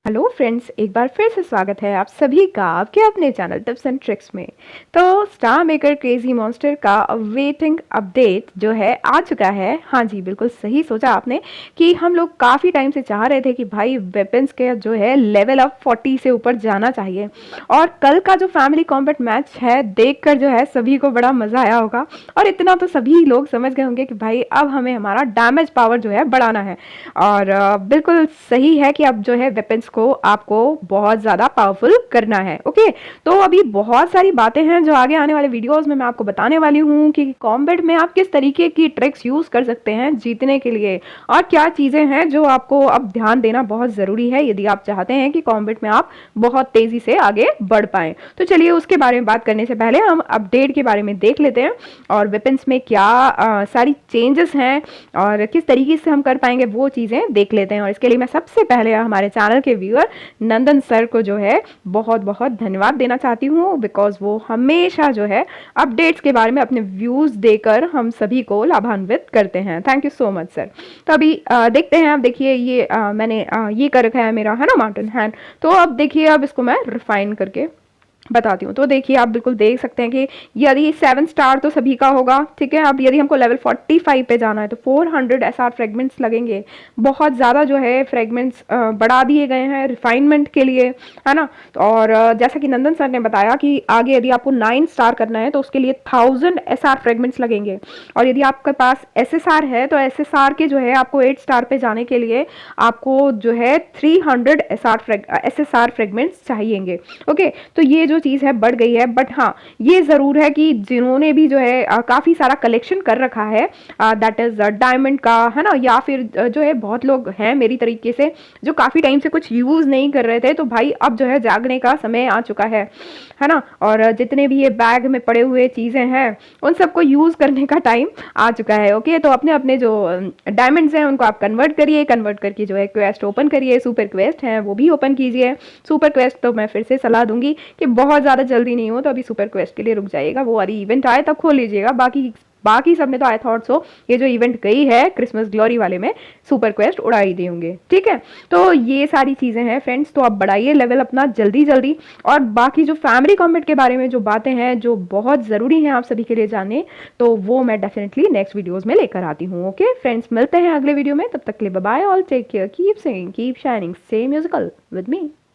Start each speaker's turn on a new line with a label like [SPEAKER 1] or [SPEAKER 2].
[SPEAKER 1] Hello friends, एक बार फिर से स्वागत है आप सभी का आपके अपने चैनल टिप्स एंड ट्रिक्स में। तो स्टार मेकर क्रेजी मॉन्स्टर का वेटिंग अपडेट जो है आ चुका है। हाँ जी, बिल्कुल सही सोचा आपने कि हम लोग काफ़ी टाइम से चाह रहे थे कि भाई वेपन्स के जो है लेवल अप 40 से ऊपर जाना चाहिए। और कल का जो फैमिली कॉम्बैट मैच है देखकर जो है सभी को बड़ा मज़ा आया होगा। और इतना तो सभी लोग समझ गए होंगे कि भाई अब हमें हमारा डैमेज पावर जो है बढ़ाना है। और बिल्कुल सही है कि अब जो है वेपन्स को आपको बहुत ज़्यादा पावरफुल करना है। ओके, तो अभी बहुत सारी बातें हैं जो आगे आने वाले वीडियोस में मैं आपको बताने वाली हूँ कि कॉम्बैट में आप किस तरीके की ट्रिक्स यूज़ कर सकते हैं जीतने के लिए, और क्या चीज़ें हैं जो आपको अब ध्यान देना बहुत ज़रूरी है यदि आप चाहते हैं कि कॉम्बैट में आप बहुत तेज़ी से आगे बढ़ पाएँ। तो चलिए उसके बारे में बात करने से पहले हम अपडेट के बारे में देख लेते हैं और वेपन्स में क्या सारी चेंजेस हैं और किस तरीके से हम कर पाएंगे वो चीज़ें देख लेते हैं। और इसके लिए मैं सबसे पहले हमारे चैनल के व्यूअर नंदन सर को जो है बहुत बहुत धन्यवाद देना चाहती हूँ, बिकॉज वो हमेशा जो है अपडेट्स के बारे में अपने व्यूज़ देकर हम सभी को लाभान्वित करते हैं। Thank you so much sir. तो अभी देखते हैं। अब देखिए ये मैंने ये कर रखा है मेरा, है ना, माउंटेन हैंड। तो अब देखिए, अब इसको मैं रिफाइन करके बताती हूँ। तो देखिए आप बिल्कुल देख सकते हैं कि यदि 7 स्टार तो सभी का होगा, ठीक है। अब यदि हमको लेवल 45 पे जाना है तो 400 एसआर फ्रेगमेंट्स लगेंगे। बहुत ज़्यादा जो है फ्रेगमेंट्स बढ़ा दिए गए हैं रिफाइनमेंट के लिए, है ना। और जैसा कि नंदन सर ने बताया कि आगे यदि आपको 9 स्टार करना है तो उसके लिए 1000 एसआर फ्रेगमेंट्स लगेंगे। और यदि आपके पास एसएसआर है तो एसएसआर के जो है आपको 8 स्टार पे जाने के लिए आपको जो है 300 एसएसआर फ्रेगमेंट्स चाहिएंगे। ओके, तो ये जो चीज़ है बढ़ गई है। बट हाँ, ये ज़रूर है कि जिन्होंने भी जो है काफ़ी सारा कलेक्शन कर रखा है, दैट इज़ डायमंड का, है ना, या फिर जो है बहुत लोग हैं मेरी तरीके से जो काफ़ी टाइम से कुछ यूज़ नहीं कर रहे थे, तो भाई अब जो है जागने का समय आ चुका है ना। और जितने भी ये बैग में पड़े हुए चीज़ें हैं उन सबको यूज़ करने का टाइम आ चुका है। ओके, तो अपने अपने जो डायमंड्स हैं उनको आप कन्वर्ट करिए, कन्वर्ट करके जो है क्वेस्ट ओपन करिए। सुपर क्वेस्ट हैं वो भी ओपन कीजिए। सुपर क्वेस्ट तो मैं फिर से सलाह दूंगी कि बहुत ज़्यादा जल्दी नहीं हो तो अभी सुपर क्वेस्ट के लिए रुक जाइएगा, वो वाली इवेंट आए तब खोल लीजिएगा। बाकी सब में तो आई थॉट सो ये जो इवेंट गई है क्रिसमस ग्लोरी वाले में सुपर क्वेस्ट उड़ा ही देंगे, ठीक है। तो ये सारी चीज़ें हैं फ्रेंड्स, तो आप बढ़ाइए लेवल अपना जल्दी जल्दी। और बाकी जो फैमिली कॉम्बैट के बारे में जो बातें हैं जो बहुत ज़रूरी हैं आप सभी के लिए जानने, तो वो मैं डेफिनेटली नेक्स्ट वीडियोज़ में लेकर आती हूँ। ओके फ्रेंड्स, मिलते हैं अगले वीडियो में, तब तक के लिए bye bye, all take care, keep singing, keep shining, stay musical with me.